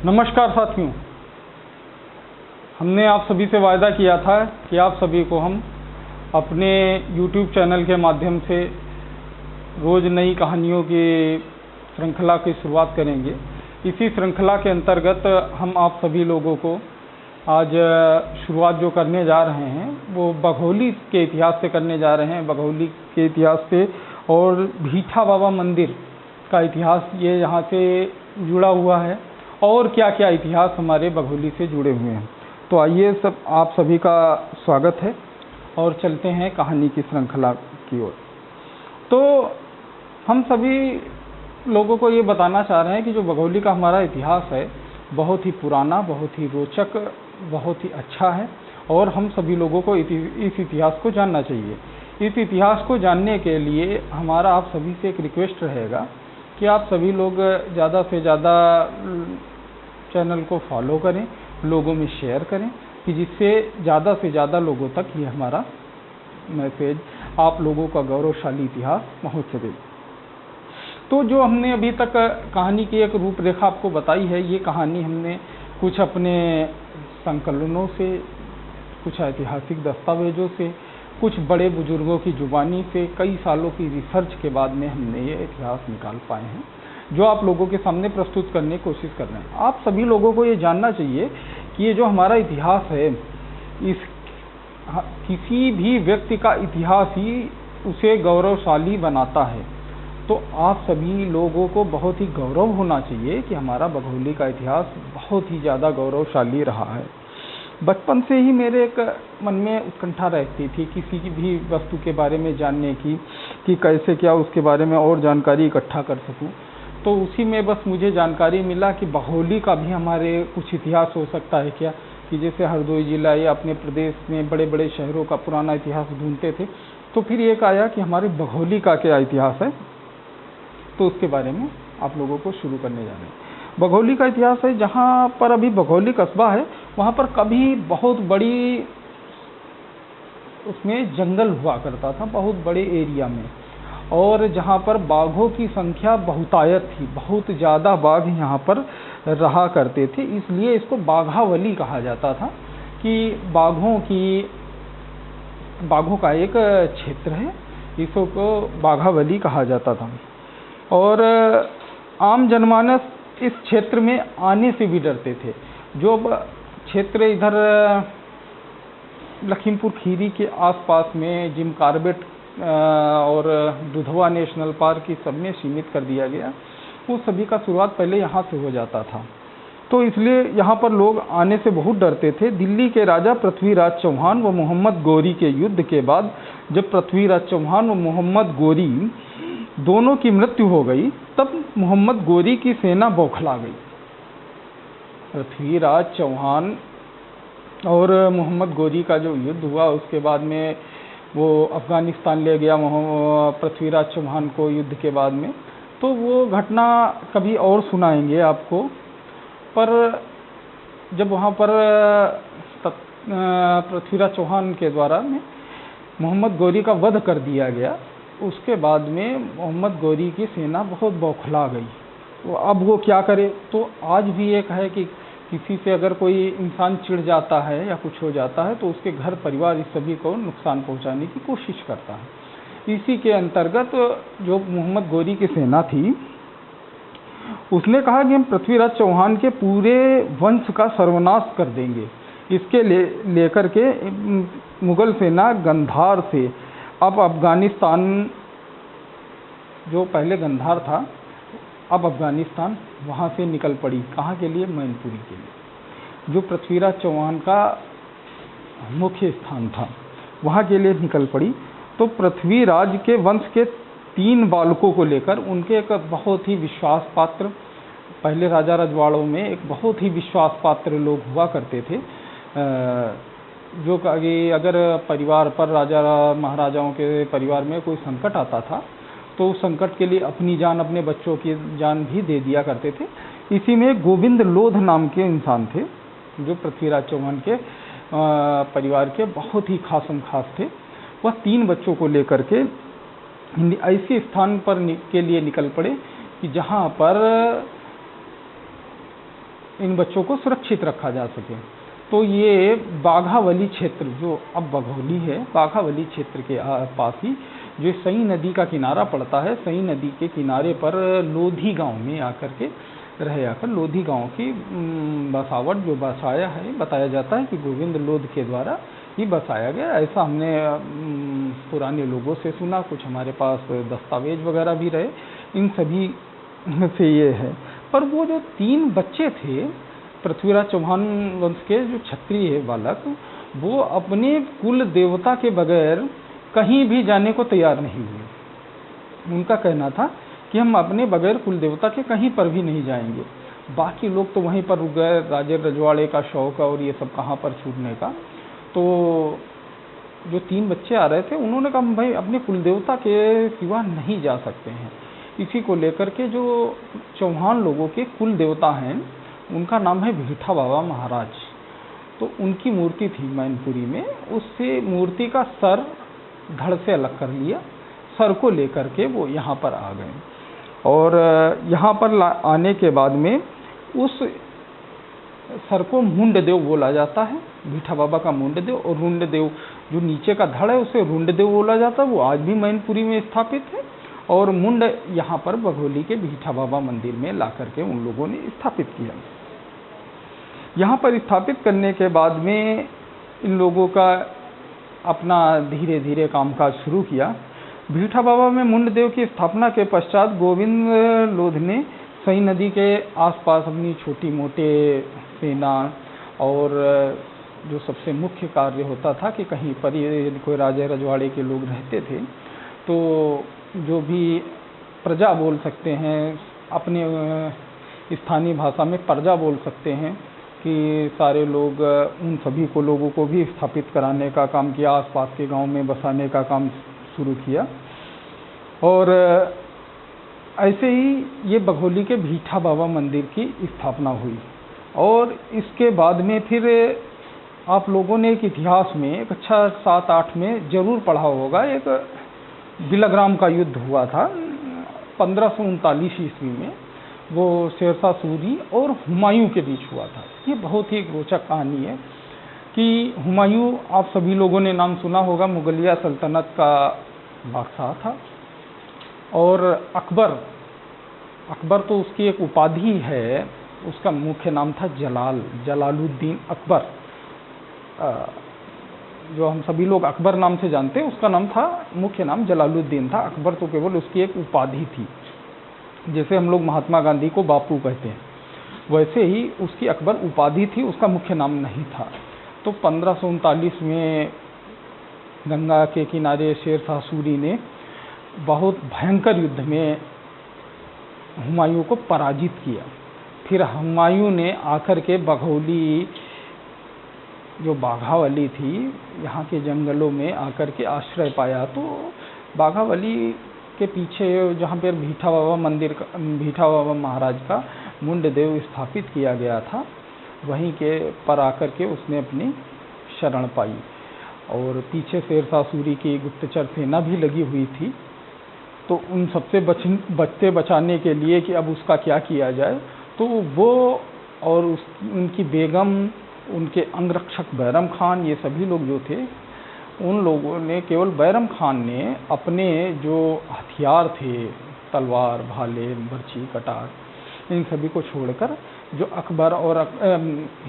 नमस्कार साथियों, हमने आप सभी से वायदा किया था कि आप सभी को हम अपने YouTube चैनल के माध्यम से रोज़ नई कहानियों की श्रृंखला की शुरुआत करेंगे। इसी श्रृंखला के अंतर्गत हम आप सभी लोगों को आज शुरुआत जो करने जा रहे हैं वो बघौली के इतिहास से करने जा रहे हैं। बघौली के इतिहास से और भीठा बाबा मंदिर का इतिहास ये यहाँ से जुड़ा हुआ है और क्या क्या इतिहास हमारे बघौली से जुड़े हुए हैं। तो आइए आप सभी का स्वागत है और चलते हैं कहानी की श्रृंखला की ओर। तो हम सभी लोगों को ये बताना चाह रहे हैं कि जो बघौली का हमारा इतिहास है बहुत ही पुराना, बहुत ही रोचक, बहुत ही अच्छा है और हम सभी लोगों को इस इतिहास को जानना चाहिए। इस इतिहास को जानने के लिए हमारा आप सभी से एक रिक्वेस्ट रहेगा कि आप सभी लोग ज़्यादा से ज़्यादा चैनल को फॉलो करें, लोगों में शेयर करें कि जिससे ज़्यादा से ज़्यादा लोगों तक ये हमारा मैसेज, आप लोगों का गौरवशाली इतिहास पहुंच सके। तो जो हमने अभी तक कहानी की एक रूपरेखा आपको बताई है, ये कहानी हमने कुछ अपने संकलनों से, कुछ ऐतिहासिक दस्तावेजों से, कुछ बड़े बुजुर्गों की जुबानी से, कई सालों की रिसर्च के बाद में हमने ये इतिहास निकाल पाए हैं जो आप लोगों के सामने प्रस्तुत करने की कोशिश कर रहे हैं। आप सभी लोगों को ये जानना चाहिए कि ये जो हमारा इतिहास है, किसी भी व्यक्ति का इतिहास ही उसे गौरवशाली बनाता है। तो आप सभी लोगों को बहुत ही गौरव होना चाहिए कि हमारा बघौली का इतिहास बहुत ही ज़्यादा गौरवशाली रहा है। बचपन से ही मेरे एक मन में उत्कंठा रहती थी किसी की भी वस्तु के बारे में जानने की कि कैसे क्या उसके बारे में और जानकारी इकट्ठा कर सकूं। तो उसी में बस मुझे जानकारी मिला कि बघौली का भी हमारे कुछ इतिहास हो सकता है क्या, कि जैसे हरदोई जिला या अपने प्रदेश में बड़े बड़े शहरों का पुराना इतिहास ढूंढते थे। तो फिर एक आया कि हमारे बघौली का क्या इतिहास है, तो उसके बारे में आप लोगों को शुरू करने जा रहे हैं। बघौली का इतिहास है, जहाँ पर अभी बघौली कस्बा है वहाँ पर कभी बहुत बड़ी उसमें जंगल हुआ करता था, बहुत बड़े एरिया में, और जहाँ पर बाघों की संख्या बहुतायत थी, बहुत ज़्यादा बाघ यहाँ पर रहा करते थे। इसलिए इसको बाघावली कहा जाता था कि बाघों का एक क्षेत्र है, इसको बाघावली कहा जाता था। और आम जनमानस इस क्षेत्र में आने से भी डरते थे। जो क्षेत्र इधर लखीमपुर खीरी के आसपास में जिम कॉर्बेट और दुधवा नेशनल पार्क की सब में सीमित कर दिया गया, वो सभी का शुरुआत पहले यहाँ से हो जाता था। तो इसलिए यहाँ पर लोग आने से बहुत डरते थे। दिल्ली के राजा पृथ्वीराज चौहान व मोहम्मद गोरी के युद्ध के बाद जब पृथ्वीराज चौहान व मोहम्मद गोरी दोनों की मृत्यु हो गई, तब मोहम्मद गोरी की सेना बौखला गई। पृथ्वीराज चौहान और मोहम्मद गोरी का जो युद्ध हुआ, उसके बाद में वो अफ़गानिस्तान ले गया पृथ्वीराज चौहान को युद्ध के बाद में। तो वो घटना कभी और सुनाएंगे आपको। पर जब वहाँ पर पृथ्वीराज चौहान के द्वारा में मोहम्मद गोरी का वध कर दिया गया, उसके बाद में मोहम्मद गोरी की सेना बहुत बौखला गई। तो अब वो क्या करे। तो आज भी एक है कि किसी से अगर कोई इंसान चिढ़ जाता है या कुछ हो जाता है तो उसके घर परिवार इस सभी को नुकसान पहुंचाने की कोशिश करता है। इसी के अंतर्गत जो मोहम्मद गोरी की सेना थी, उसने कहा कि हम पृथ्वीराज चौहान के पूरे वंश का सर्वनाश कर देंगे। इसके लेकर के मुगल सेना गंधार से, अब अफ़गानिस्तान जो पहले गंधार था, अब अफ़गानिस्तान, वहाँ से निकल पड़ी। कहाँ के लिए? मैनपुरी के लिए, जो पृथ्वीराज चौहान का मुख्य स्थान था, वहाँ के लिए निकल पड़ी। तो पृथ्वीराज के वंश के 3 बालकों को लेकर उनके एक बहुत ही विश्वास पात्र, पहले राजा रजवाड़ों में एक बहुत ही विश्वास पात्र लोग हुआ करते थे, जो कि अगर परिवार पर, राजा महाराजाओं के परिवार में कोई संकट आता था तो उस संकट के लिए अपनी जान, अपने बच्चों की जान भी दे दिया करते थे। इसी में गोविंद लोध नाम के इंसान थे, जो पृथ्वीराज चौहान के परिवार के बहुत ही खासम खास थे। वह 3 बच्चों को लेकर के ऐसे स्थान पर के लिए निकल पड़े कि जहाँ पर इन बच्चों को सुरक्षित रखा जा सके। तो ये बाघावली क्षेत्र जो अब बघौली है, बाघावली क्षेत्र के पास ही जो सई नदी का किनारा पड़ता है, सई नदी के किनारे पर लोधी गांव में आकर के आकर लोधी गांव की बसावट जो बसाया है, बताया जाता है कि गोविंद लोध के द्वारा ही बसाया गया। ऐसा हमने पुराने लोगों से सुना, कुछ हमारे पास दस्तावेज वगैरह भी रहे, इन सभी से ये है। पर वो जो 3 बच्चे थे पृथ्वीराज चौहान वंश के जो क्षत्रिय बालक, वो अपने कुल देवता के बगैर कहीं भी जाने को तैयार नहीं हुए। उनका कहना था कि हम अपने बगैर कुल देवता के कहीं पर भी नहीं जाएंगे। बाकी लोग तो वहीं पर रुक गए, राजे रजवाड़े का शौक और ये सब कहाँ पर छूटने का। तो जो 3 बच्चे आ रहे थे उन्होंने कहा भाई अपने कुल देवता के सिवा नहीं जा सकते हैं। इसी को लेकर के जो चौहान लोगों के कुल देवता हैं उनका नाम है भीठा बाबा महाराज। तो उनकी मूर्ति थी मैनपुरी में, उससे मूर्ति का सर धड़ से अलग कर लिया, सर को लेकर के वो यहाँ पर आ गए। और यहाँ पर आने के बाद में उस सर को मुंडदेव बोला जाता है, भीठा बाबा का मुंडदेव, और रुंडदेव जो नीचे का धड़ है उसे रुंडदेव बोला जाता है। वो आज भी मैनपुरी में स्थापित है। और मुंड यहाँ पर बघौली के भीठा बाबा मंदिर में ला करके उन लोगों ने स्थापित किया। यहाँ पर स्थापित करने के बाद में इन लोगों का अपना धीरे धीरे कामकाज शुरू किया। भीठा बाबा में मुंडदेव की स्थापना के पश्चात गोविंद लोध ने सई नदी के आसपास अपनी छोटी मोटे सेना, और जो सबसे मुख्य कार्य होता था कि कहीं पर ये कोई राजे रजवाड़े के लोग रहते थे तो जो भी प्रजा बोल सकते हैं, अपने स्थानीय भाषा में प्रजा बोल सकते हैं, कि सारे लोग उन सभी को लोगों को भी स्थापित कराने का काम किया, आसपास के गांव में बसाने का काम शुरू किया। और ऐसे ही ये बघौली के भीठा बाबा मंदिर की स्थापना हुई। और इसके बाद में फिर आप लोगों ने एक इतिहास में एक अच्छा 7-8 में ज़रूर पढ़ा होगा, एक बिलग्राम का युद्ध हुआ था 1539 ईस्वी में। वो शेरशाह सूरी और हुमायूं के बीच हुआ था। ये बहुत ही रोचक कहानी है कि हुमायूं, आप सभी लोगों ने नाम सुना होगा, मुगलिया सल्तनत का बादशाह था। और अकबर तो उसकी एक उपाधि है, उसका मुख्य नाम था जलालुद्दीन अकबर। जो हम सभी लोग अकबर नाम से जानते हैं, उसका नाम था, मुख्य नाम जलालुद्दीन था। अकबर तो केवल उसकी एक उपाधि थी, जैसे हम लोग महात्मा गांधी को बापू कहते हैं, वैसे ही उसकी अकबर उपाधि थी, उसका मुख्य नाम नहीं था। तो 1539 में गंगा के किनारे शेरशाह सूरी ने बहुत भयंकर युद्ध में हुमायूं को पराजित किया। फिर हुमायूं ने आकर के बघौली जो बाघावली थी, यहाँ के जंगलों में आकर के आश्रय पाया। तो बाघावली के पीछे जहाँ पर भीठा बाबा महाराज का मुंडदेव स्थापित किया गया था, वहीं के पर आकर के उसने अपनी शरण पाई। और पीछे शेरशाह सूरी की गुप्तचर सेना भी लगी हुई थी। तो उन सबसे बचाने के लिए कि अब उसका क्या किया जाए, तो वो और उनकी बेगम, उनके अंगरक्षक बैरम खान, ये सभी लोग जो थे, उन लोगों ने, केवल बैरम खान ने अपने जो हथियार थे, तलवार, भाले, बर्छी, कटार, इन सभी को छोड़कर जो अकबर और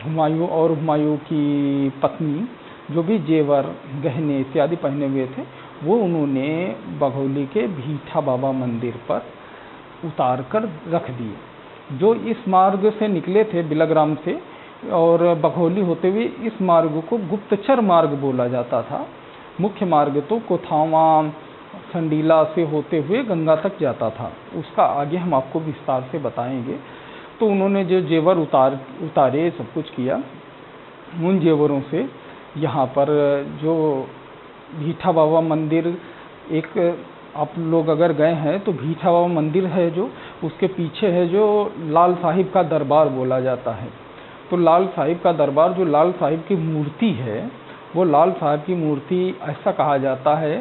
हुमायूं की पत्नी जो भी जेवर, गहने इत्यादि पहने हुए थे, वो उन्होंने बघौली के भीठा बाबा मंदिर पर उतार कर रख दिए। जो इस मार्ग से निकले थे बिलग्राम से और बघौली होते हुए, इस मार्ग को गुप्तचर मार्ग बोला जाता था। मुख्य मार्ग तो कोथावा, संडीला से होते हुए गंगा तक जाता था। उसका आगे हम आपको विस्तार से बताएंगे। तो उन्होंने जो जेवर उतारे, सब कुछ किया। उन जेवरों से यहाँ पर जो भीठा बाबा मंदिर, एक आप लोग अगर गए हैं तो भीठा बाबा मंदिर है जो, उसके पीछे है जो लाल साहिब का दरबार बोला जाता है। तो लाल साहिब का दरबार, जो लाल साहिब की मूर्ति है, वो लाल साहिब की मूर्ति ऐसा कहा जाता है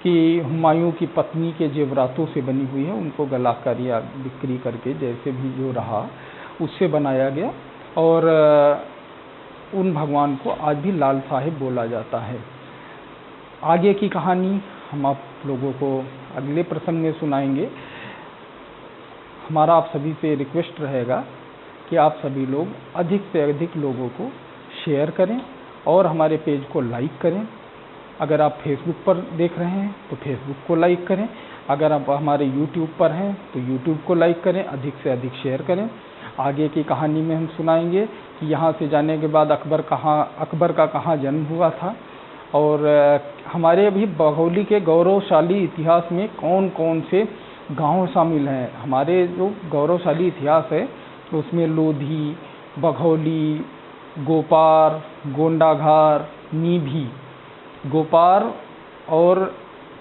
कि हुमायूं की पत्नी के जेवरातों से बनी हुई है। उनको गलाकर या बिक्री करके, जैसे भी जो रहा, उससे बनाया गया। और उन भगवान को आज भी लाल साहिब बोला जाता है। आगे की कहानी हम आप लोगों को अगले प्रसंग में सुनाएंगे। हमारा आप सभी से रिक्वेस्ट रहेगा कि आप सभी लोग अधिक से अधिक लोगों को शेयर करें और हमारे पेज को लाइक करें। अगर आप फेसबुक पर देख रहे हैं तो फेसबुक को लाइक करें, अगर आप हमारे यूट्यूब पर हैं तो यूट्यूब को लाइक करें, अधिक से अधिक शेयर करें। आगे की कहानी में हम सुनाएंगे कि यहाँ से जाने के बाद अकबर का कहाँ जन्म हुआ था और हमारे अभी बघौली के गौरवशाली इतिहास में कौन कौन से गांव शामिल हैं। हमारे जो गौरवशाली इतिहास है उसमें लोधी, बघौली, गोपार, गोंडाघार, नीभी, गोपार और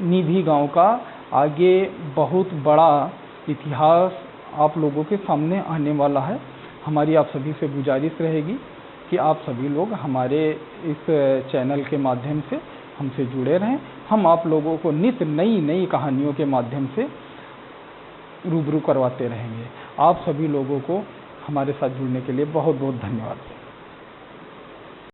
नीभी गांव का आगे बहुत बड़ा इतिहास आप लोगों के सामने आने वाला है। हमारी आप सभी से गुजारिश रहेगी कि आप सभी लोग हमारे इस चैनल के माध्यम से हमसे जुड़े रहें। हम आप लोगों को नित्य नई नई कहानियों के माध्यम से रूबरू करवाते रहेंगे। आप सभी लोगों को हमारे साथ जुड़ने के लिए बहुत बहुत धन्यवाद।